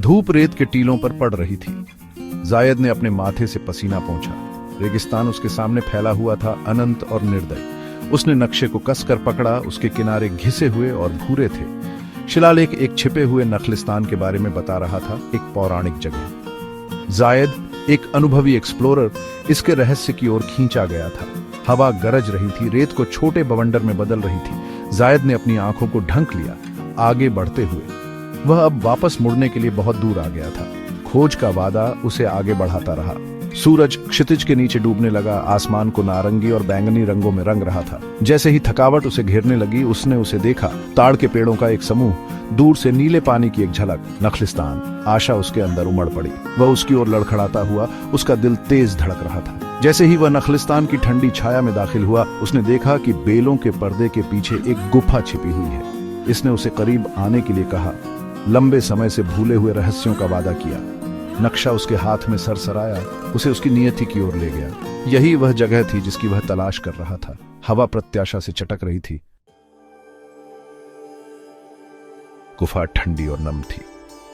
धूप रेत के टीलों पर पड़ रही थी। जायद ने अपने माथे से पसीना पोंछा। रेगिस्तान उसके सामने फैला हुआ था, अनंत और निर्दय। उसने नक्शे को कसकर पकड़ा। उसके किनारे घिसे हुए और भूरे थे। शिलालेख एक छिपे हुए नखलिस्तान के बारे में बता रहा था, एक पौराणिक जगह। जायद, एक अनुभवी एक्सप्लोरर, इसके रहस्य की ओर खींचा गया था। हवा गरज रही थी, रेत को छोटे बवंडर में बदल रही थी। जायद ने अपनी आंखों को ढंक लिया। आगे बढ़ते हुए वह अब वापस मुड़ने के लिए बहुत दूर आ गया था। खोज का वादा उसे आगे बढ़ाता रहा। सूरज क्षितिज के नीचे डूबने लगा, आसमान को नारंगी और बैंगनी रंगों में रंग रहा था। जैसे ही थकावट उसे घेरने लगी, उसने उसे देखा। ताड़ के पेड़ों का एक समूह, दूर से नीले पानी की एक झलक, नखलिस्तान। आशा उसके अंदर उमड़ पड़ी। वह उसकी ओर लड़खड़ाता हुआ, उसका दिल तेज धड़क रहा था। जैसे ही वह नखलिस्तान की ठंडी छाया में दाखिल हुआ, उसने देखा कि बेलों के पर्दे के पीछे एक गुफा छिपी हुई है। इसने उसे करीब आने के लिए कहा, लंबे समय से भूले हुए रहस्यों का वादा किया। नक्शा उसके हाथ में सरसराया, उसे उसकी नियति की ओर ले गया। यही वह जगह थी जिसकी वह तलाश कर रहा था। हवा प्रत्याशा से चटक रही थी। गुफा ठंडी और नम थी।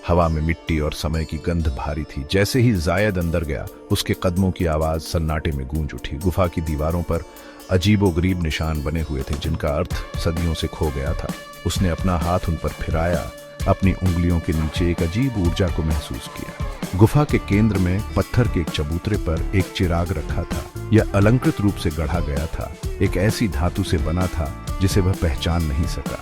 हवा में मिट्टी और समय की गंध भारी थी। जैसे ही जायद अंदर गया, उसके कदमों की आवाज सन्नाटे में गूंज उठी। गुफा की दीवारों पर अजीबोगरीब निशान बने हुए थे, जिनका अर्थ सदियों से खो गया था। उसने अपना हाथ उन पर फिराया। अपनी उंगलियों के नीचे एक अजीब ऊर्जा को महसूस किया। गुफा के केंद्र में पत्थर के एक चबूतरे पर एक चिराग रखा था। यह अलंकृत रूप से गढ़ा गया था, एक ऐसी धातु से बना था जिसे वह पहचान नहीं सका।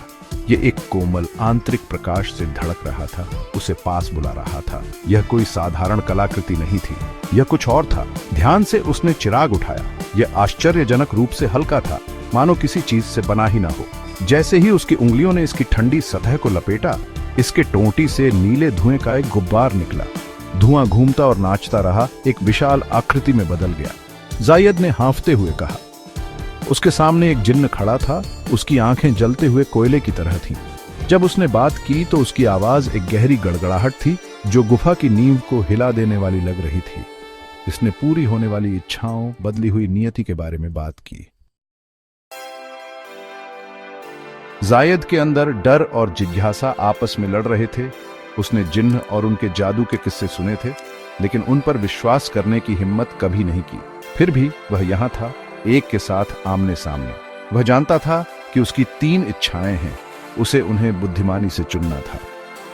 यह एक कोमल आंतरिक प्रकाश से धड़क रहा था, उसे पास बुला रहा था। यह कोई साधारण कलाकृति नहीं थी, यह कुछ और था। ध्यान से उसने चिराग उठाया। यह आश्चर्यजनक रूप से हल्का था, मानो किसी चीज से बना ही ना हो। जैसे ही उसकी उंगलियों ने इसकी ठंडी सतह को लपेटा, इसके टोंटी से नीले धुएं का एक गुब्बार निकला। धुआं घूमता और नाचता रहा, एक विशाल आकृति में बदल गया। जायद ने हांफते हुए कहा। उसके सामने एक जिन्न खड़ा था। उसकी आंखें जलते हुए कोयले की तरह थीं। जब उसने बात की तो उसकी आवाज एक गहरी गड़गड़ाहट थी, जो गुफा की नींव को हिला देने वाली लग रही थी। इसने पूरी होने वाली इच्छाओं, बदली हुई नियति के बारे में बात की। जायद के अंदर डर और जिज्ञासा आपस में लड़ रहे थे। उसने जिन्न और उनके जादू के किस्से सुने थे, लेकिन उन पर विश्वास करने की हिम्मत कभी नहीं की। फिर भी वह यहां था, एक के साथ आमने सामने। वह जानता था कि उसकी 3 इच्छाएं हैं, उसे उन्हें बुद्धिमानी से चुनना था।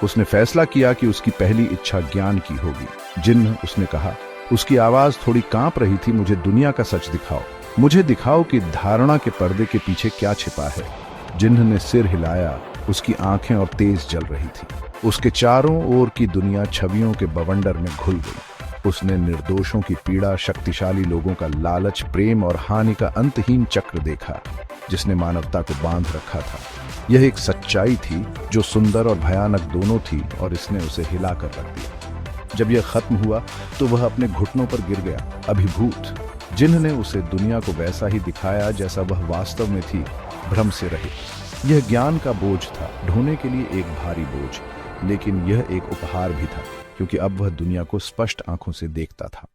उसने फैसला किया कि उसकी पहली इच्छा ज्ञान की होगी। जिन्न, उसने कहा। उसकी आवाज थोड़ी कांप रही थी, मुझे दुनिया का सच दिखाओ। मुझे दिखाओ कि धारणा के पर्दे के पीछे क्या छिपा है। जिन्न ने सिर हिलाया। उसकी आंखें और तेज जल रही थी। उसके चारों ओर की दुनिया छवियों के बवंडर में घुल गई। उसने निर्दोषों की पीड़ा, शक्तिशाली लोगों का लालच, प्रेम और हानि का अंतहीन चक्र देखा, जिसने मानवता को बांध रखा था। यह एक सच्चाई थी जो सुंदर और भयानक दोनों थी, और इसने उसे हिलाकर रख दिया। जब यह खत्म हुआ तो वह अपने घुटनों पर गिर गया, अभिभूत। जिन्न ने उसे दुनिया को वैसा ही दिखाया जैसा वह वास्तव में थी, भ्रम से रहित। यह ज्ञान का बोझ था, ढोने के लिए एक भारी बोझ, लेकिन यह एक उपहार भी था, क्योंकि अब वह दुनिया को स्पष्ट आंखों से देखता था।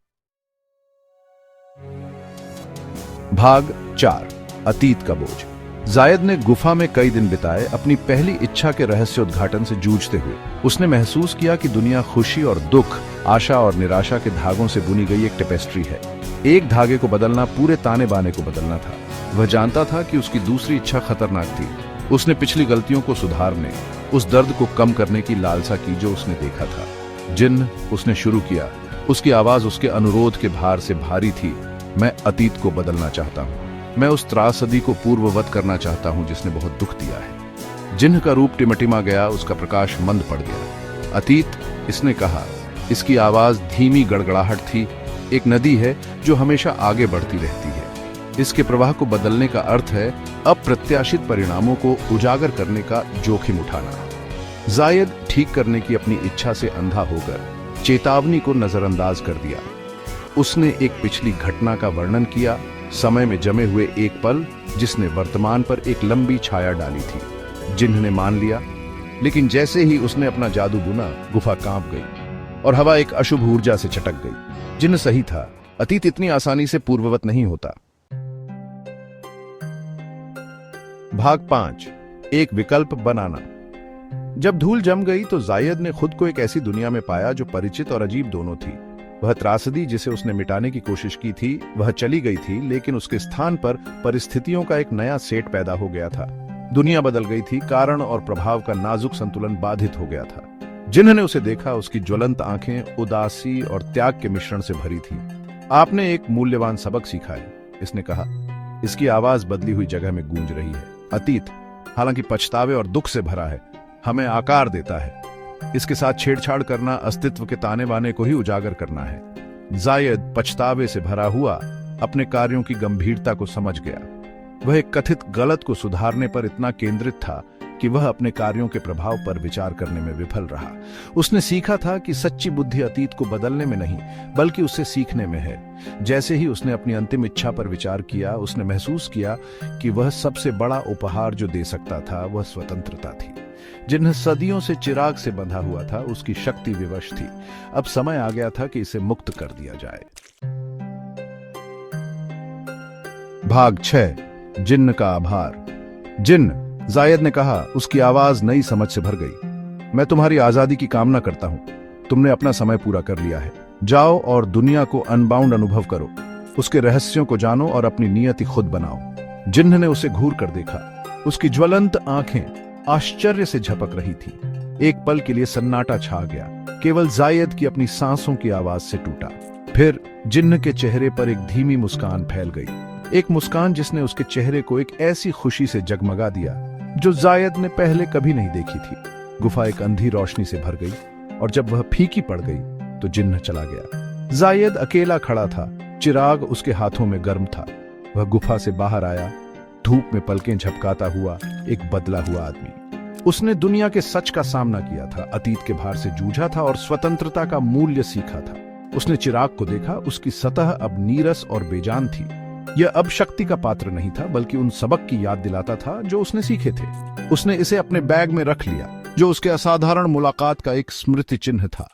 भाग 4, अतीत का बोझ। जायद ने गुफा में कई दिन बिताए, अपनी पहली इच्छा के रहस्योद्घाटन से जूझते हुए। उसने महसूस किया कि दुनिया खुशी और दुख, आशा और निराशा के धागों से बुनी गई एक टेपेस्ट्री है। एक धागे को बदलना पूरे ताने बाने को बदलना था। वह जानता था कि उसकी दूसरी इच्छा खतरनाक थी। उसने पिछली गलतियों को सुधारने, उस दर्द को कम करने की लालसा की जो उसने देखा था। जिन्न, उसने शुरू किया। उसकी आवाज उसके अनुरोध के भार से भारी थी। मैं अतीत को बदलना चाहता हूँ। मैं उस त्रासदी को पूर्ववत करना चाहता हूँ जिसने बहुत दुख दिया है। जिन्न का रूप टिमटिमा गया, उसका प्रकाश मंद पड़ गया। अतीत, इसने कहा। इसकी आवाज धीमी गड़गड़ाहट थी। एक नदी है जो हमेशा आगे बढ़ती रहती है। इसके प्रवाह को बदलने का अर्थ है अप्रत्याशित परिणामों को उजागर करने का जोखिम उठाना। जायद ठीक करने की अपनी इच्छा से अंधा होकर चेतावनी को नजरअंदाज कर दिया। उसने एक पिछली घटना का वर्णन किया, समय में जमे हुए एक पल जिसने वर्तमान पर एक लंबी छाया डाली थी। जिन्न ने मान लिया, लेकिन जैसे ही उसने अपना जादू बुना, गुफा कांप गई और हवा एक अशुभ ऊर्जा से चटक गई। जिन्न सही था, अतीत इतनी आसानी से पूर्ववत नहीं होता। भाग 5, एक विकल्प बनाना। जब धूल जम गई तो जायद ने खुद को एक ऐसी दुनिया में पाया जो परिचित और अजीब दोनों थी। वह त्रासदी जिसे उसने मिटाने की कोशिश की थी वह चली गई थी, लेकिन उसके स्थान पर परिस्थितियों का एक नया सेट पैदा हो गया था। दुनिया बदल गई थी, कारण और प्रभाव का नाजुक संतुलन बाधित हो गया था। जिन्ह ने उसे देखा उसकी ज्वलंत आंखें उदासी और त्याग के मिश्रण से भरी थी। आपने एक मूल्यवान सबक सीखा है, इसने कहा। इसकी आवाज बदली हुई जगह में गूंज रही है। अतीत, हालांकि पछतावे और दुख से भरा है, हमें आकार देता है। इसके साथ छेड़छाड़ करना अस्तित्व के ताने बाने को ही उजागर करना है। जायद पछतावे से भरा हुआ अपने कार्यों की गंभीरता को समझ गया। वह एक कथित गलत को सुधारने पर इतना केंद्रित था कि वह अपने कार्यों के प्रभाव पर विचार करने में विफल रहा। उसने सीखा था कि सच्ची बुद्धि अतीत को बदलने में नहीं बल्कि उससे सीखने में है। जैसे ही उसने अपनी अंतिम इच्छा पर विचार किया, उसने महसूस किया कि वह सबसे बड़ा उपहार जो दे सकता था वह स्वतंत्रता थी। जिन्हें सदियों से चिराग से बंधा हुआ था उसकी शक्ति विवश थी। अब समय आ गया था कि इसे मुक्त कर दिया जाए। भाग 6, जिन्न का आभार। जिन्न, जायद ने कहा, उसकी आवाज नई समझ से भर गई। मैं तुम्हारी आजादी की कामना करता हूं। तुमने अपना समय पूरा कर लिया है। जाओ और दुनिया को अनबाउंड अनुभव करो, उसके रहस्यों को जानो और अपनी नियति खुद बनाओ। जिन्न ने उसे घूर कर देखा। उसकी ज्वलंत आंखें आश्चर्य से झपक रही थी। एक पल के लिए सन्नाटा छा गया, केवल जायद की अपनी सांसों की आवाज से टूटा। फिर जिन्न के चेहरे पर एक धीमी मुस्कान फैल गई, एक मुस्कान जिसने उसके चेहरे को एक ऐसी खुशी से जगमगा दिया जो जायद ने पहले कभी नहीं देखी थी। गुफा एक अंधी रोशनी से भर गई और जब वह फीकी पड़ गई तो जिन्न चला गया। जायद अकेला खड़ा था, चिराग उसके हाथों में गर्म था। वह गुफा से बाहर आया, धूप में पलकें झपकाता हुआ एक बदला हुआ आदमी। उसने दुनिया के सच का सामना किया था, अतीत के भार से जूझा था और स्वतंत्रता का मूल्य सीखा था। उसने चिराग को देखा, उसकी सतह अब नीरस और बेजान थी। यह अब शक्ति का पात्र नहीं था बल्कि उन सबक की याद दिलाता था जो उसने सीखे थे। उसने इसे अपने बैग में रख लिया, जो उसके असाधारण मुलाकात का एक स्मृति चिन्ह था।